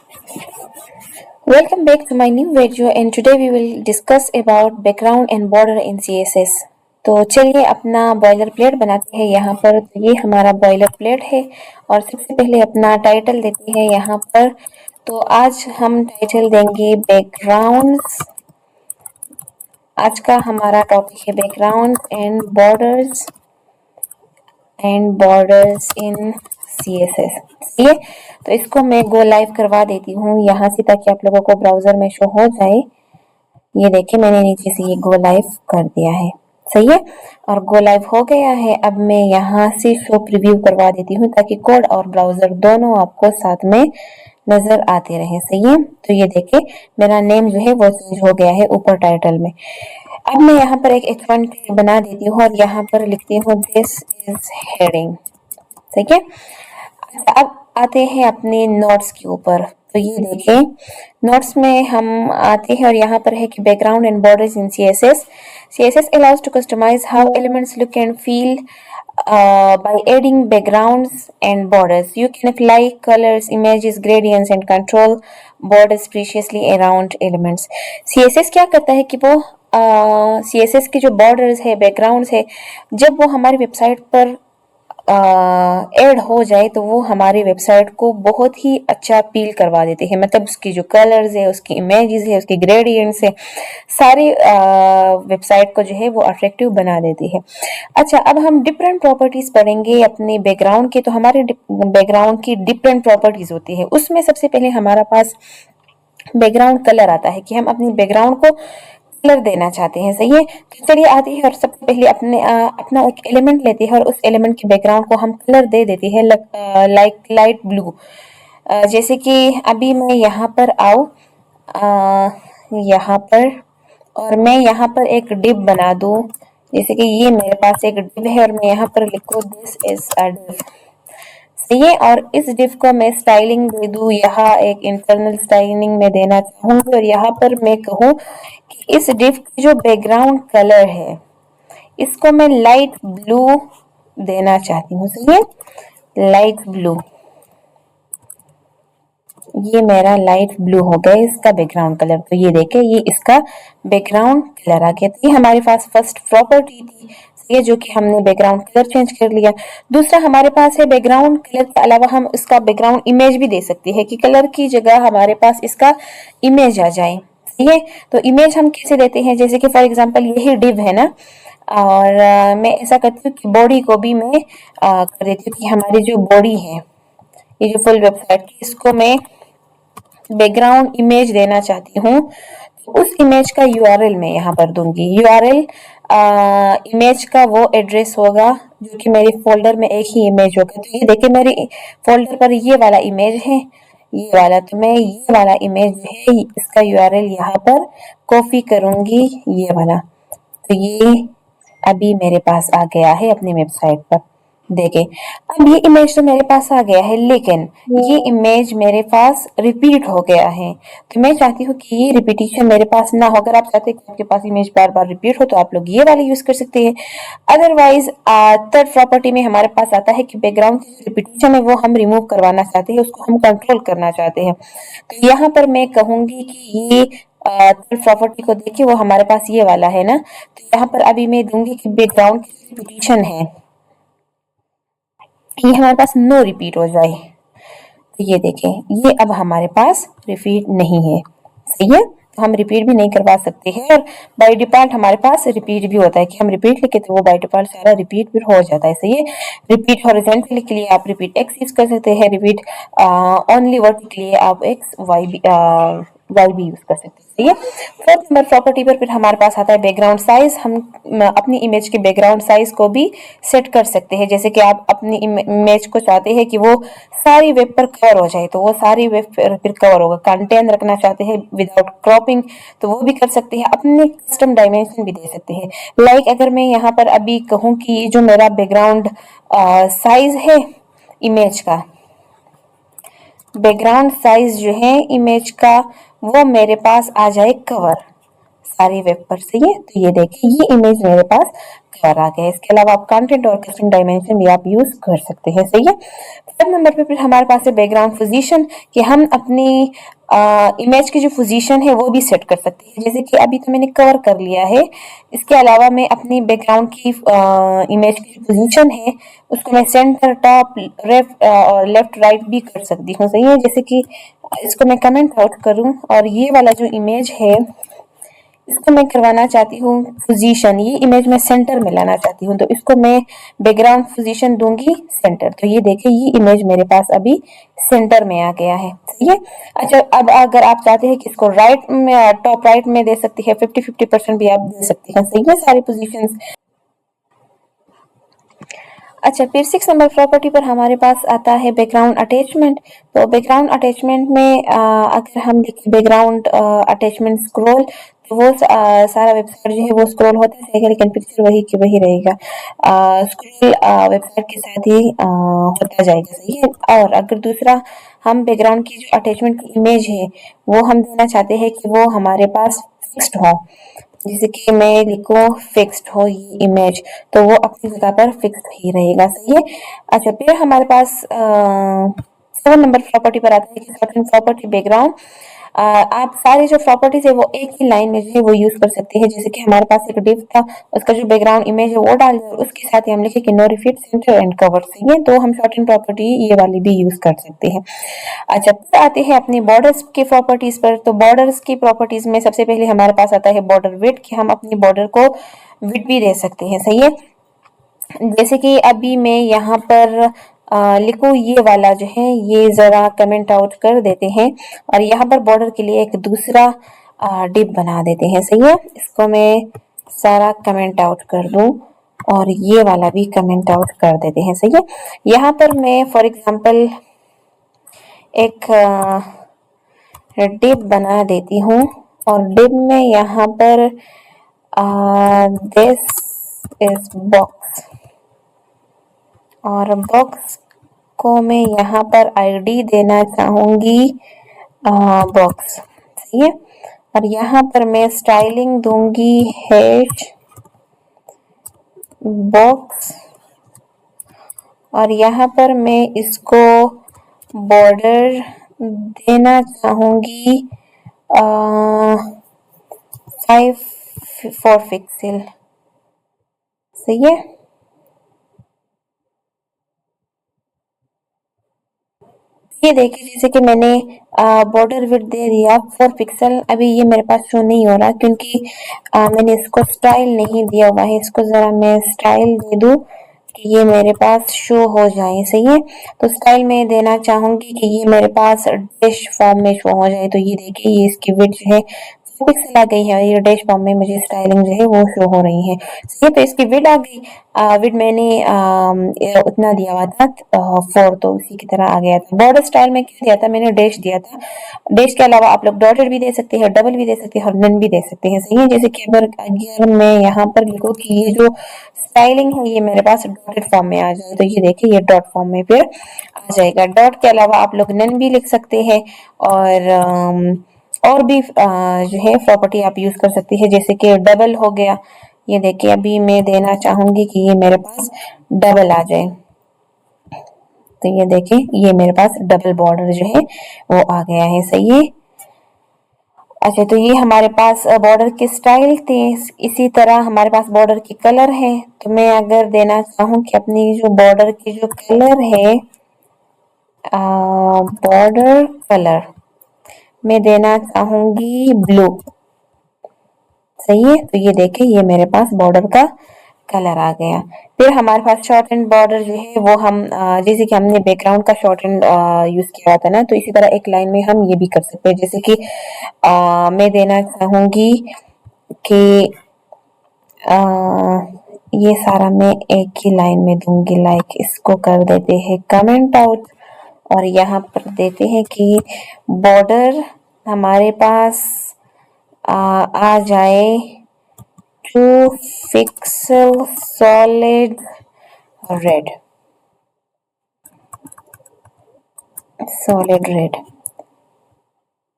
Welcome back to my new video and today we will discuss about background and border in CSS। तो चलिए अपना boiler plate बनाते हैं यहाँ पर। तो ये हमारा बॉयलर प्लेट है और सबसे पहले अपना टाइटल देते हैं यहाँ पर। तो आज हम टाइटल देंगे बैकग्राउंड्स। आज का हमारा टॉपिक है background and borders in CSS। ये तो इसको मैं गो लाइव करवा देती हूँ यहाँ से ताकि आप लोगों को ब्राउजर में शो हो जाए। ये देखिए मैंने नीचे से ये गो लाइव कर दिया है, सही है। और गो लाइव हो गया है। अब मैं यहाँ से शो प्रीव्यू करवा देती हूँ ताकि कोड और ब्राउजर दोनों आपको साथ में नजर आते रहे, सही है। तो ये देखिए मेरा नेम जो है वो चेंज हो गया है ऊपर टाइटल में। अब मैं यहाँ पर एक H1 बना देती हूँ और यहाँ पर लिखती हूँ दिस इज हेडिंग, ठीक है। अब आते हैं अपने नोट्स के ऊपर। तो ये देखें नोट्स में हम आते हैं और यहाँ पर है कि background and borders in CSS allows to customize how elements look and feel by adding backgrounds and borders. You can apply colors, images, gradients and control borders preciously around elements. CSS क्या करता है कि वो CSS के जो borders है, backgrounds है, जब वो हमारी वेबसाइट पर ऐड हो जाए तो वो हमारी वेबसाइट को बहुत ही अच्छा फील करवा देते हैं। मतलब उसकी जो कलर्स है, उसकी इमेजेस है, उसकी ग्रेडियंट्स है, सारी वेबसाइट को जो है वो अट्रैक्टिव बना देती है। अच्छा, अब हम डिफरेंट प्रॉपर्टीज पढ़ेंगे अपने बैकग्राउंड की। तो हमारे बैकग्राउंड की डिफरेंट प्रॉपर्टीज होती है। उसमें सबसे पहले हमारा पास बैकग्राउंड कलर आता है कि हम अपने बैकग्राउंड को कलर देना चाहते हैं, सही है। तो चलिए आती है और सबसे पहले अपना एक एलिमेंट लेते हैं और उस एलिमेंट के बैकग्राउंड को हम कलर दे देते हैं लाइक लाइट ब्लू। जैसे कि अभी मैं यहाँ पर आऊँ यहाँ पर और मैं यहाँ पर एक डिव बना दूँ। जैसे कि ये मेरे पास एक डिव है और मैं यहाँ पर लिखूँ दिस इज अ डिव, सही है। और इस डिव को मैं स्टाइलिंग दे दूँ, यहाँ एक इंटरनल स्टाइलिंग में देना चाहूंगी और यहाँ पर मैं कहूँ कि इस डिव की जो बैकग्राउंड कलर है इसको मैं लाइट ब्लू देना चाहती हूँ, सही है, लाइट ब्लू। ये मेरा लाइट ब्लू हो गया इसका बैकग्राउंड कलर। तो ये देखे ये इसका बैकग्राउंड कलर आ गया। तो ये हमारे पास फर्स्ट प्रॉपर्टी थी, ये जो कि हमने बैकग्राउंड कलर चेंज कर लिया। दूसरा हमारे पास है बैकग्राउंड कलर के अलावा हम इसका बैकग्राउंड इमेज भी दे सकते हैं कि कलर की जगह हमारे पास इसका इमेज आ जाए, ठीक है। तो इमेज हम कैसे देते हैं, जैसे कि फॉर एग्जांपल यही डिव है ना, और मैं ऐसा करती हूँ कि बॉडी को भी मैं कर देती हूँ कि हमारी जो बॉडी है, ये जो फुल वेबसाइट की, इसको मैं बैकग्राउंड इमेज देना चाहती हूँ। उस इमेज का URL मैं यहाँ पर दूंगी। URL इमेज का वो एड्रेस होगा जो कि मेरे फोल्डर में एक ही इमेज होगा। तो ये देखिए मेरे फोल्डर पर ये वाला इमेज है, ये वाला। तो मैं ये वाला इमेज है इसका URL यहाँ पर कॉपी करूंगी, ये वाला। तो ये अभी मेरे पास आ गया है अपनी वेबसाइट पर। देखें अब ये इमेज तो मेरे पास आ गया है, लेकिन ये इमेज मेरे पास रिपीट हो गया है। तो मैं चाहती हूँ कि ये रिपीटिशन मेरे पास ना हो। अगर आप चाहते हैं कि आपके पास इमेज बार बार रिपीट हो तो आप लोग ये वाला यूज कर सकते हैं। अदरवाइज थर्ड प्रॉपर्टी में हमारे पास आता है कि बैकग्राउंड की रिपीटिशन है वो हम रिमूव करवाना चाहते हैं, उसको हम कंट्रोल करना चाहते हैं। तो यहाँ पर मैं कहूंगी कि ये थर्ड प्रॉपर्टी को देखिए वो हमारे पास ये वाला है ना। तो यहाँ पर अभी मैं दूंगी कि बैकग्राउंड की रिपीटिशन है ये हमारे पास नो रिपीट हो जाए। तो ये देखें ये अब हमारे पास रिपीट नहीं है, सही है। तो हम रिपीट भी नहीं करवा सकते हैं और बाय डिफॉल्ट हमारे पास रिपीट भी होता है कि हम रिपीट लिखे तो वो बाय डिफॉल्ट सारा रिपीट भी हो जाता है, सही है। रिपीट हॉरिजॉन्टली के लिए आप रिपीट एक्स यूज कर सकते हैं, रिपीट ओनली वर्ड के लिए आप एक्स वाई भी यूज कर सकते हैं, सही है। फोर्थ नंबर प्रॉपर्टी पर फिर हमारे पास आता है बैकग्राउंड साइज। हम अपनी इमेज के बैकग्राउंड साइज को भी सेट कर सकते हैं। जैसे कि आप अपनी इमेज को चाहते हैं कि वो सारी वेब पर कवर हो जाए तो वो सारी वेब पर फिर कवर होगा। कंटेंट रखना चाहते हैं विदाउट क्रॉपिंग तो वो भी कर सकते हैं, अपने कस्टम डायमेंशन भी दे सकते हैं। लाइक अगर मैं यहाँ पर अभी कहूँ कि जो मेरा बैकग्राउंड साइज है इमेज का, बैकग्राउंड साइज जो है इमेज का वो मेरे पास आ जाए कवर। सारी वेब पर से ये। तो ये देखिए ये इमेज मेरे पास कवर आ गया है। इसके अलावा आप कंटेंट और कस्टम डायमेंशन भी आप यूज कर सकते हैं। सही है। थर्ड नंबर पे फिर हमारे पास है बैकग्राउंड पोजीशन, कि हम अपनी इमेज की जो पोजीशन है वो भी सेट कर सकते हैं। जैसे कि अभी तो मैंने कवर कर लिया है, इसके अलावा मैं अपनी बैकग्राउंड की इमेज की जो पोजीशन है उसको मैं सेंटर, टॉप, लेफ्ट और लेफ्ट राइट भी कर सकती हूँ। सही है। जैसे कि इसको मैं कमेंट आउट करूं और ये वाला जो इमेज है इसको मैं करवाना चाहती हूँ पोजीशन, ये इमेज में सेंटर में लाना चाहती हूँ, तो इसको मैं बैकग्राउंड पोजीशन दूंगी सेंटर। तो ये देखिए ये इमेज मेरे पास अभी सेंटर में आ गया है। सही है। अच्छा, अब अगर आप चाहते हैं कि इसको राइट में, टॉप राइट में दे सकती है, 50-50% भी आप दे सकती हैं। सही है सारी पोजीशंस। अच्छा, फिर 6 नंबर प्रॉपर्टी पर हमारे पास आता है बैकग्राउंड अटैचमेंट। तो बैकग्राउंड अटैचमेंट में अगर हम देखें बैकग्राउंड अटैचमेंट स्क्रॉल, तो वो सारा वेबसाइट जो है वो स्क्रॉल होता रहेगा, लेकिन पिक्चर वही की वही रहेगा। स्क्रॉल वेबसाइट के साथ ही होता जाएगा। सही है। और अगर दूसरा हम बैकग्राउंड की जो अटैचमेंट इमेज है वो हम देना चाहते हैं कि वो हमारे पास फिक्स्ड हो, जैसे कि मैं लिखूं फिक्स्ड हो ये इमेज, तो वो अपनी जगह पर फिक्स ही रहेगा। सही है। अच्छा, फिर हमारे पास 7 नंबर प्रॉपर्टी पर आता है कि सर्टेन प्रॉपर्टी बैकग्राउंड, आप सारी जो प्रॉपर्टीज है वो एक ही लाइन में जो है वो यूज कर सकते हैं। जैसे कि हमारे पास एक डिव था, उसका जो बैकग्राउंड इमेज है वो डाल दिया और उसके साथ ही हम लिखे कि no repeat centre and cover. सही है। तो हम शॉर्ट एंड प्रॉपर्टी ये वाली भी यूज कर सकते हैं। अच्छा, फिर आते हैं अपनी बॉर्डर्स की प्रॉपर्टीज पर। तो बॉर्डर्स की प्रॉपर्टीज में सबसे पहले हमारे पास आता है बॉर्डर विड्थ, कि हम अपनी बॉर्डर को विड्थ भी दे सकते हैं। सही है। जैसे कि अभी मैं यहाँ पर लिखूं ये वाला जो है, ये जरा कमेंट आउट कर देते हैं और यहाँ पर बॉर्डर के लिए एक दूसरा डिप बना देते हैं। सही है। इसको मैं सारा कमेंट आउट कर दूं और ये वाला भी कमेंट आउट कर देते हैं। सही है। यहाँ पर मैं फॉर एग्जांपल एक डिप बना देती हूँ और डिप में यहाँ पर दिस इज बॉक्स, और बॉक्स को मैं यहाँ पर आईडी देना चाहूंगी बॉक्स। सही है। और यहाँ पर मैं स्टाइलिंग दूंगी हैश बॉक्स, और यहाँ पर मैं इसको बॉर्डर देना चाहूंगी 5 पिक्सल। सही है। ये देखिए जैसे कि मैंने बॉर्डर विड्थ दे दिया 4 पिक्सल। अभी ये मेरे पास शो नहीं हो रहा क्योंकि मैंने इसको स्टाइल नहीं दिया हुआ है। इसको जरा मैं स्टाइल दे दूं कि ये मेरे पास शो हो जाए। सही है। तो स्टाइल में देना चाहूंगी कि ये मेरे पास डैश फॉर्म में शो हो जाए। तो ये देखिए ये इसकी विड्थ जो है पिक्सल आ गई है, ये डैश फॉर्म में मुझे स्टाइलिंग जो है वो शो हो रही है। सही है। तो इसकी विड आ गई। विड मैंने उतना दिया हुआ था 4, तो उसी की तरह आ गया था। बॉर्डर स्टाइल में क्या दिया था, मैंने डैश दिया था। डैश के अलावा आप लोग डॉटेड भी दे सकते हैं, डबल भी दे सकते हैं और नन भी दे सकते हैं। सही है। जैसे कि अगर मैं यहाँ पर लिखूं कि ये जो स्टाइलिंग है ये मेरे पास डॉटेड फॉर्म में आ जाए, तो ये देखिए ये डॉट फॉर्म में फिर आ जाएगा। डॉट के अलावा आप लोग नन भी लिख सकते हैं और भी जो है प्रॉपर्टी आप यूज कर सकती है, जैसे कि डबल हो गया। ये देखिए अभी मैं देना चाहूंगी कि ये मेरे पास डबल आ जाए। तो ये देखिए ये मेरे पास डबल बॉर्डर जो है वो आ गया है। सही है। अच्छा, तो ये हमारे पास बॉर्डर की स्टाइल थे। इसी तरह हमारे पास बॉर्डर की कलर है। तो मैं अगर देना चाहूँ कि अपनी जो बॉर्डर की जो कलर है, बॉर्डर कलर मैं देना चाहूंगी ब्लू। सही है। तो ये देखें ये मेरे पास बॉर्डर का कलर आ गया। फिर हमारे पास शॉर्ट एंड बॉर्डर जो है वो हम जैसे कि हमने बैकग्राउंड का शॉर्ट एंड यूज किया था ना, तो इसी तरह एक लाइन में हम ये भी कर सकते हैं। जैसे कि मैं देना चाहूंगी कि ये सारा मैं एक ही लाइन में दूंगी। लाइक इसको कर देते हैं कमेंट आउट और यहाँ पर देते हैं कि बॉर्डर हमारे पास आ जाए 2 pixel solid red, solid red.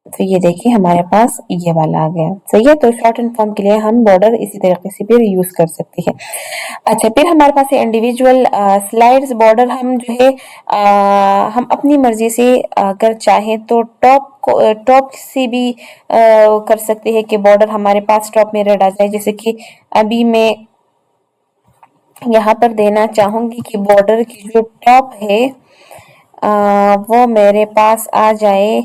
तो तो ये देखिए हमारे पास ये वाला आ गया। सही है, तो शॉर्ट एंड फॉर्म के लिए हम बॉर्डर इसी तरीके से फिर यूज कर सकते हैं। अच्छा, फिर हमारे पास है इंडिविजुअल स्लाइड्स बॉर्डर। हम जो है हम अपनी मर्जी से अगर चाहें तो टॉप से भी कर सकते हैं कि बॉर्डर हमारे पास टॉप में रेड आ जाए। जैसे कि अभी मैं यहाँ पर देना चाहूंगी कि बॉर्डर की जो टॉप है वो मेरे पास आ जाए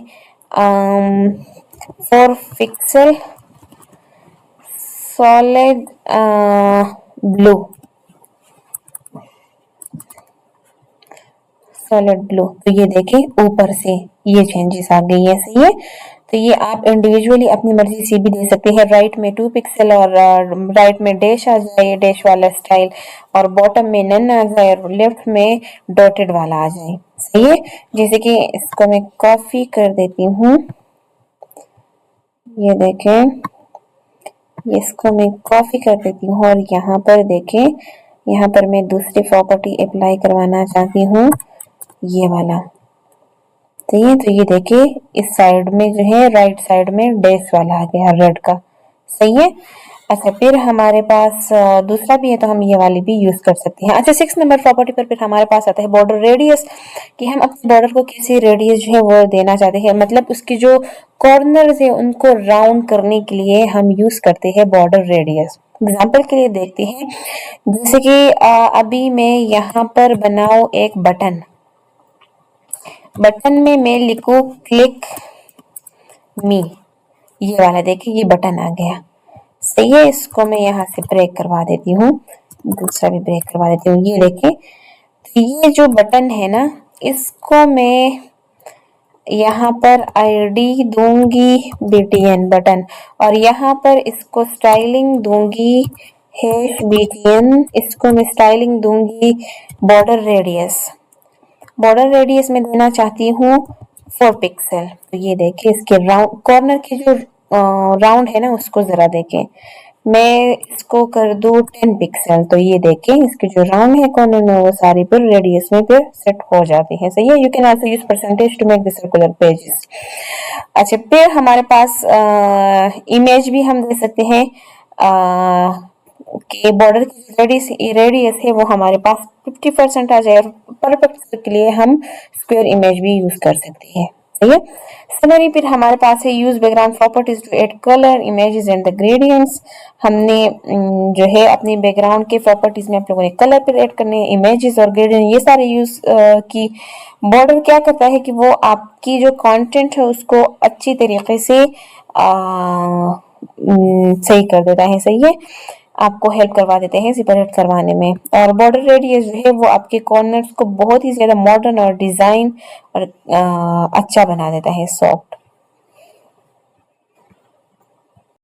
4 pixel solid blue, solid blue. तो ये देखें ऊपर से ये चेंजेस आ गई है। सही है, तो ये आप इंडिविजुअली अपनी मर्जी से भी दे सकते हैं। राइट में 2 पिक्सल और राइट में डैश आ जाए, डैश वाला स्टाइल, और बॉटम में नन आ जाए और लेफ्ट में डॉटेड वाला आ जाए। सही है, जैसे कि इसको मैं कॉपी कर देती हूँ। ये देखें, इसको मैं कॉपी कर देती हूँ और यहाँ पर देखें, यहाँ पर मैं दूसरी प्रॉपर्टी अप्लाई करवाना चाहती हूँ, ये वाला। सही है, तो ये देखिए इस साइड में जो है राइट साइड में डैश वाला आ गया रेड का। सही है। अच्छा, फिर हमारे पास दूसरा भी है तो हम ये वाली भी यूज कर सकते हैं। अच्छा, 6 नंबर प्रॉपर्टी पर फिर हमारे पास आता है बॉर्डर रेडियस, कि हम अपने बॉर्डर को कैसे रेडियस जो है वो देना चाहते हैं। मतलब उसकी जो कॉर्नर्स है उनको राउंड करने के लिए हम यूज करते हैं बॉर्डर रेडियस। एग्जाम्पल के लिए देखते हैं, जैसे कि अभी मैं यहाँ पर बनाऊं एक बटन, बटन में मैं लिखूं क्लिक मी, ये वाला देखिए ये बटन आ गया। सही है, इसको मैं यहाँ से ब्रेक करवा देती हूँ, दूसरा भी ब्रेक करवा देती हूँ। ये देखिए, तो ये जो बटन है ना, इसको मैं यहाँ पर आईडी दूंगी BTN बटन, और यहाँ पर इसको स्टाइलिंग दूंगी #BTN, इसको मैं स्टाइलिंग दूंगी बॉर्डर रेडियस। बॉर्डर रेडियस में देना चाहती हूँ 4 पिक्सल। तो ये देखिए इसके राउंड कॉर्नर के जो राउंड है ना उसको जरा देखें, मैं इसको कर दूं 10 पिक्सल। तो ये देखें इसके जो राउंड है कॉर्नर में वो सारी फिर रेडियस में फिर सेट हो जाती है। सही है, you can also use percentage to make the circular pages. अच्छा, फिर हमारे पास इमेज भी हम दे सकते हैं कि बॉर्डर की जो रेडियस है वो हमारे पास 50% आ जाए। परफेक्ट के लिए हम स्क्वायर इमेज भी यूज कर सकते हैं। सही है। सिमिलरली फिर हमारे पास है use background properties to add colour images and the gradients. हमने जो है अपनी बैकग्राउंड के प्रॉपर्टीज में आप लोगों ने कलर पर ऐड करने, इमेजेस और ग्रेडियंट ये सारे यूज की। बॉर्डर क्या करता है कि वो आपकी जो कंटेंट है उसको अच्छी तरीके से सही कर देता है। सही है, आपको हेल्प करवा देते हैं सेपरेट करवाने में। और बॉर्डर रेडियस जो है वो आपके कॉर्नर्स को बहुत ही ज्यादा मॉडर्न और डिजाइन और अच्छा बना देता है, सॉफ्ट।